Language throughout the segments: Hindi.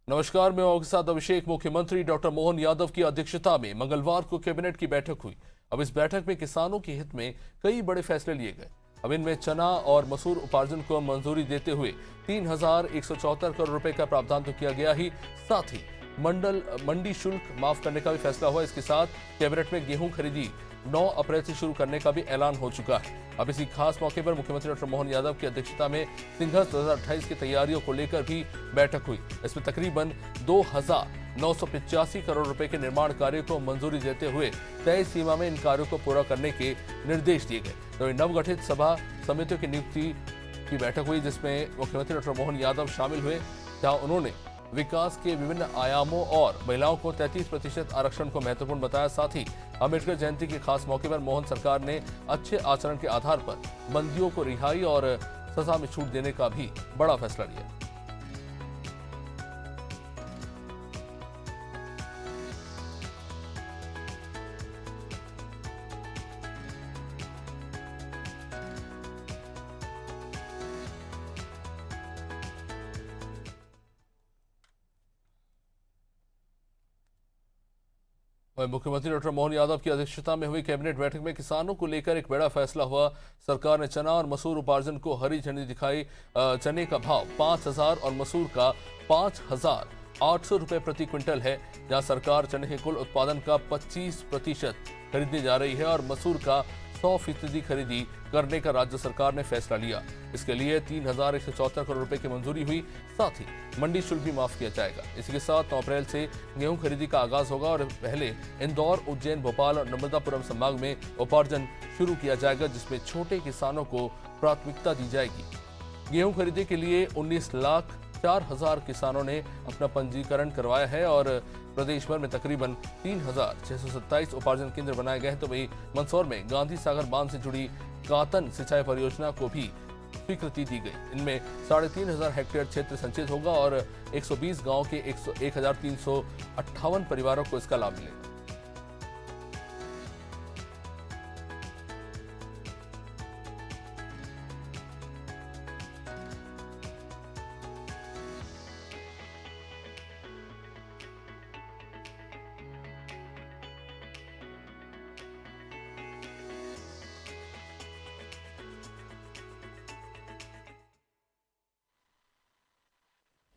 नमस्कार, मैं आपके साथ अभिषेक। मुख्यमंत्री डॉक्टर मोहन यादव की अध्यक्षता में मंगलवार को कैबिनेट की बैठक हुई। अब इस बैठक में किसानों के हित में कई बड़े फैसले लिए गए। अब इनमें चना और मसूर उपार्जन को मंजूरी देते हुए 3,174 करोड़ रुपए का प्रावधान तो किया गया ही, साथ ही मंडी शुल्क माफ करने का भी फैसला हुआ। इसके साथ कैबिनेट में गेहूं खरीदी 9 अप्रैल से शुरू करने का भी ऐलान हो चुका है। अब इसी खास मौके पर मुख्यमंत्री डॉक्टर मोहन यादव की अध्यक्षता में सिंघस 2028 की तैयारियों को लेकर भी बैठक हुई। इसमें तकरीबन 2,985 करोड़ रुपए के निर्माण कार्यों को मंजूरी देते हुए तय सीमा में इन कार्यों को पूरा करने के निर्देश दिए गए। तो नवगठित सभा समितियों की नियुक्ति की बैठक हुई, जिसमें मुख्यमंत्री डॉक्टर मोहन यादव शामिल हुए, जहां उन्होंने विकास के विभिन्न आयामों और महिलाओं को 33% आरक्षण को महत्वपूर्ण बताया। साथ ही अम्बेडकर जयंती के खास मौके पर मोहन सरकार ने अच्छे आचरण के आधार पर बंदियों को रिहाई और सजा में छूट देने का भी बड़ा फैसला लिया। मुख्यमंत्री डॉक्टर मोहन यादव की अध्यक्षता में हुई कैबिनेट बैठक में किसानों को लेकर एक बड़ा फैसला हुआ। सरकार ने चना और मसूर उपार्जन को हरी झंडी दिखाई। चने का भाव 5,000 और मसूर का 5,800 रुपए प्रति क्विंटल है, जहां सरकार चने के कुल उत्पादन का 25% खरीदने जा रही है और मसूर का 100% खरीदी करने का राज्य सरकार ने फैसला लिया। इसके लिए 3,174 करोड़ रुपए की मंजूरी हुई। साथ ही मंडी शुल्क भी माफ किया जाएगा। इसी के साथ 9 अप्रैल से गेहूं खरीदी का आगाज होगा और पहले इंदौर, उज्जैन, भोपाल और नर्मदापुरम संभाग में उपार्जन शुरू किया जाएगा, जिसमें छोटे किसानों को प्राथमिकता दी जाएगी। गेहूं खरीदी के लिए 19,04,000 किसानों ने अपना पंजीकरण करवाया है और प्रदेश भर में तकरीबन 3,627 उपार्जन केंद्र बनाए गए हैं। तो वहीं मंदसौर में गांधी सागर बांध से जुड़ी कातन सिंचाई परियोजना को भी स्वीकृति दी गई। इनमें 3,500 हेक्टेयर क्षेत्र संचित होगा और 120 गांव के 1,358 परिवारों को इसका लाभ मिलेगा।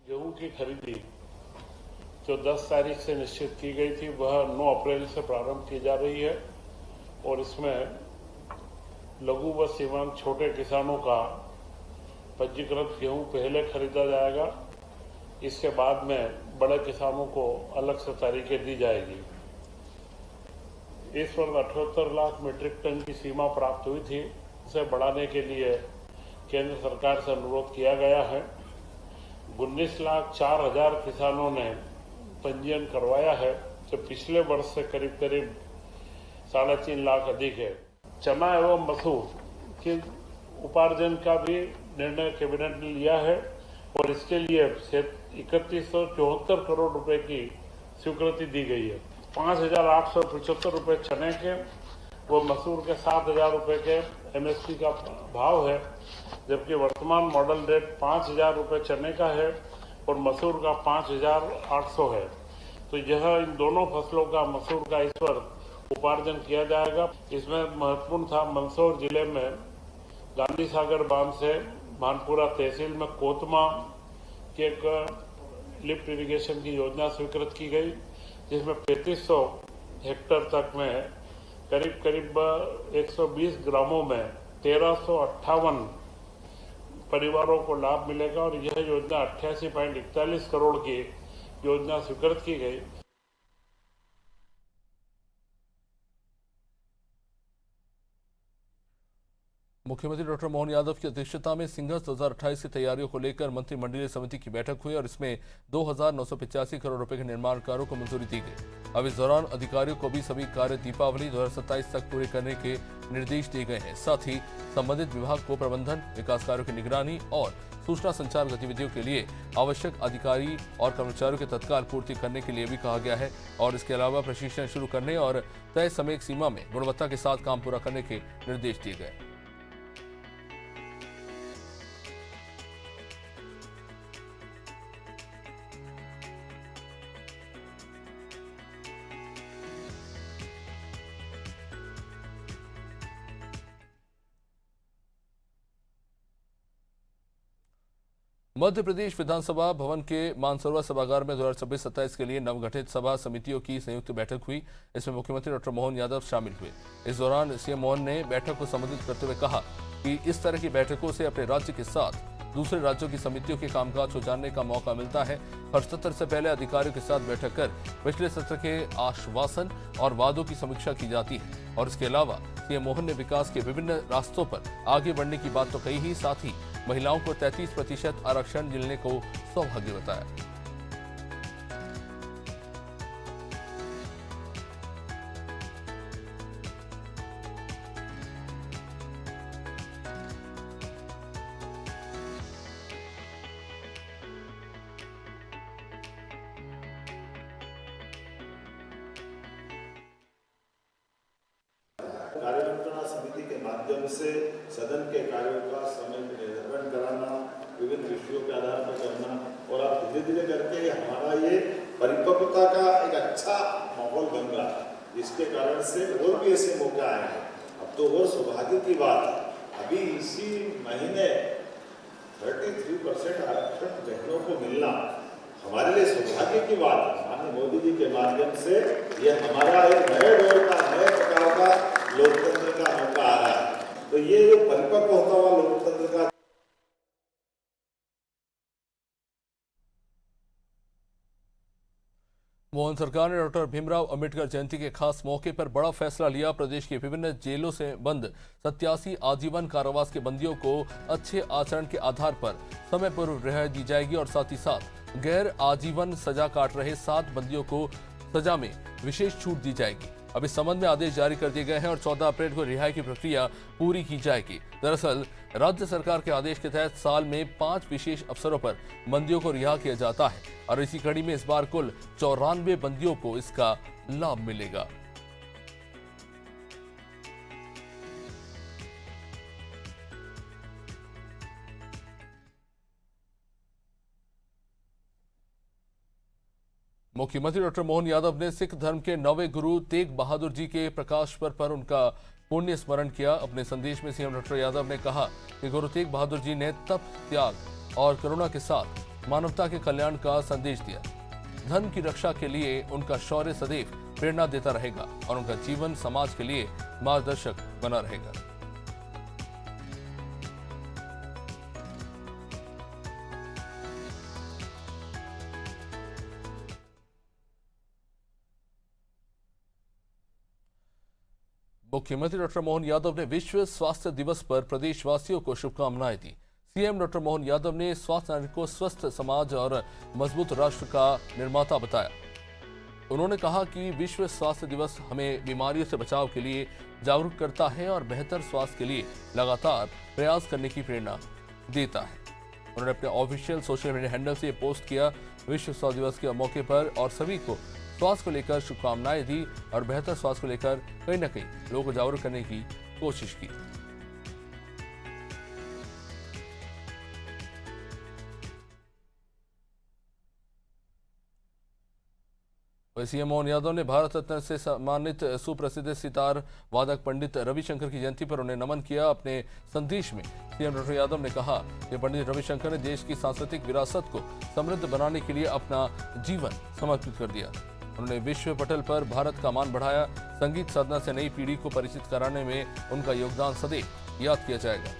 गेहूं की खरीदी जो 10 तारीख से निश्चित की गई थी, वह 9 अप्रैल से प्रारंभ की जा रही है और इसमें लघु व सीमांत छोटे किसानों का पंजीकृत गेहूं पहले खरीदा जाएगा। इसके बाद में बड़े किसानों को अलग से तारीखें दी जाएगी। इस वक्त 78 लाख मीट्रिक टन की सीमा प्राप्त हुई थी। इसे बढ़ाने के लिए केंद्र सरकार से अनुरोध किया गया है। 19,04,000 किसानों ने पंजीयन करवाया है, जो पिछले वर्ष से करीब 3.5 लाख अधिक है। चना एवं मसूर के उपार्जन का भी निर्णय कैबिनेट ने लिया है और इसके लिए 3174 करोड़ रुपए की स्वीकृति दी गई है। 5,875 रुपए चने के व मसूर के 7,000 रुपए के MSP का भाव है, जबकि वर्तमान मॉडल रेट 5,000 रुपये चने का है और मसूर का 5,800 है। तो यह इन दोनों फसलों का, मसूर का इस पर उपार्जन किया जाएगा। इसमें महत्वपूर्ण था, मंदसौर जिले में गांधी सागर बांध से भानपुरा तहसील में कोतमा की एक लिफ्ट इरिगेशन की योजना स्वीकृत की गई, जिसमें 3500 हेक्टेयर तक में करीब 120 ग्रामों में 1,358 परिवारों को लाभ मिलेगा और यह योजना 88.41 करोड़ की योजना स्वीकृत की गई। मुख्यमंत्री डॉक्टर मोहन यादव की अध्यक्षता में सिंघस 2028 की तैयारियों को लेकर मंत्रिमंडलीय समिति की बैठक हुई और इसमें 2,985 करोड़ रुपए के निर्माण कार्यों को मंजूरी दी गई। अब इस दौरान अधिकारियों को भी सभी कार्य दीपावली 2027 तक पूरे करने के निर्देश दिए गए हैं। साथ ही संबंधित विभाग को प्रबंधन, विकास कार्यों की निगरानी और सूचना संचार गतिविधियों के लिए आवश्यक अधिकारी और कर्मचारियों की तत्काल पूर्ति करने के लिए भी कहा गया है और इसके अलावा प्रशिक्षण शुरू करने और तय समय सीमा में गुणवत्ता के साथ काम पूरा करने के निर्देश दिए गए। मध्य प्रदेश विधानसभा भवन के मानसरोवर सभागार में 2026-27 के लिए नवगठित सभा समितियों की संयुक्त बैठक हुई। इसमें मुख्यमंत्री डॉक्टर मोहन यादव शामिल हुए। इस दौरान सीएम मोहन ने बैठक को संबोधित करते हुए कहा कि इस तरह की बैठकों से अपने राज्य के साथ दूसरे राज्यों की समितियों के कामकाज को जानने का मौका मिलता है। हर सत्र से पहले अधिकारियों के साथ बैठक कर पिछले सत्र के आश्वासन और वादों की समीक्षा की जाती है। और इसके अलावा सीएम मोहन ने विकास के विभिन्न रास्तों पर आगे बढ़ने की बात तो कही ही, साथ ही महिलाओं को 33% आरक्षण मिलने को सौभाग्य बताया। कार्यमंत्रणा समिति के माध्यम से सदन के कार्यों का समय निर्धारण कराना, विभिन्न विषयों के आधार पर करना और अब धीरे धीरे करके हमारा ये परिपक्वता का एक अच्छा माहौल बन रहा है, जिसके कारण से और भी ऐसे मौके आए हैं। अब तो और सौभाग्य की बात है, अभी इसी महीने 33% आरक्षण बहनों को मिलना हमारे लिए सौभाग्य की बात है। माननीय मोदी जी के माध्यम से ये हमारा एक नए दौर का, नए प्रकार का लोकतंत्र का मौका आ रहा है। तो ये जो परिपक्व होता हुआ लोकतंत्र का मोहन सरकार ने डॉक्टर भीमराव अंबेडकर जयंती के खास मौके पर बड़ा फैसला लिया। प्रदेश के विभिन्न जेलों से बंद 87 आजीवन कारावास के बंदियों को अच्छे आचरण के आधार पर समय पूर्व रिहाई दी जाएगी और साथ ही साथ गैर आजीवन सजा काट रहे 7 बंदियों को सजा में विशेष छूट दी जाएगी। अब इस संबंध में आदेश जारी कर दिए गए हैं और 14 अप्रैल को रिहाई की प्रक्रिया पूरी की जाएगी। दरअसल राज्य सरकार के आदेश के तहत साल में 5 विशेष अवसरों पर बंदियों को रिहा किया जाता है और इसी कड़ी में इस बार कुल 94 बंदियों को इसका लाभ मिलेगा। मुख्यमंत्री डॉक्टर मोहन यादव ने सिख धर्म के 9वें गुरु तेग बहादुर जी के प्रकाश पर्व पर उनका पुण्य स्मरण किया। अपने संदेश में सीएम डॉक्टर यादव ने कहा कि गुरु तेग बहादुर जी ने तप, त्याग और करुणा के साथ मानवता के कल्याण का संदेश दिया। धर्म की रक्षा के लिए उनका शौर्य सदैव प्रेरणा देता रहेगा और उनका जीवन समाज के लिए मार्गदर्शक बना रहेगा। मुख्यमंत्री डॉक्टर मोहन यादव ने विश्व स्वास्थ्य दिवस पर प्रदेशवासियों को शुभकामनाएं दी। सीएम डॉक्टर मोहन यादव ने स्वास्थ्य नागरिक को स्वस्थ समाज और मजबूत राष्ट्र का निर्माता बताया। उन्होंने कहा कि विश्व स्वास्थ्य दिवस हमें बीमारियों से बचाव के लिए जागरूक करता है और बेहतर स्वास्थ्य के लिए लगातार प्रयास करने की प्रेरणा देता है। उन्होंने अपने ऑफिशियल सोशल मीडिया हैंडल से पोस्ट किया विश्व स्वास्थ्य दिवस के मौके पर और सभी को स्वास्थ्य को लेकर शुभकामनाएं दी और बेहतर स्वास्थ्य को लेकर कहीं न कहीं लोगों को जागरूक करने की कोशिश की। सीएम मोहन यादव ने भारत रत्न से सम्मानित सुप्रसिद्ध सितार वादक पंडित रविशंकर की जयंती पर उन्हें नमन किया। अपने संदेश में सीएम डॉक्टर यादव ने कहा कि पंडित रविशंकर ने देश की सांस्कृतिक विरासत को समृद्ध बनाने के लिए अपना जीवन समर्पित कर दिया। उन्होंने विश्व पटल पर भारत का मान बढ़ाया। संगीत साधना से नई पीढ़ी को परिचित कराने में उनका योगदान सदैव याद किया जाएगा।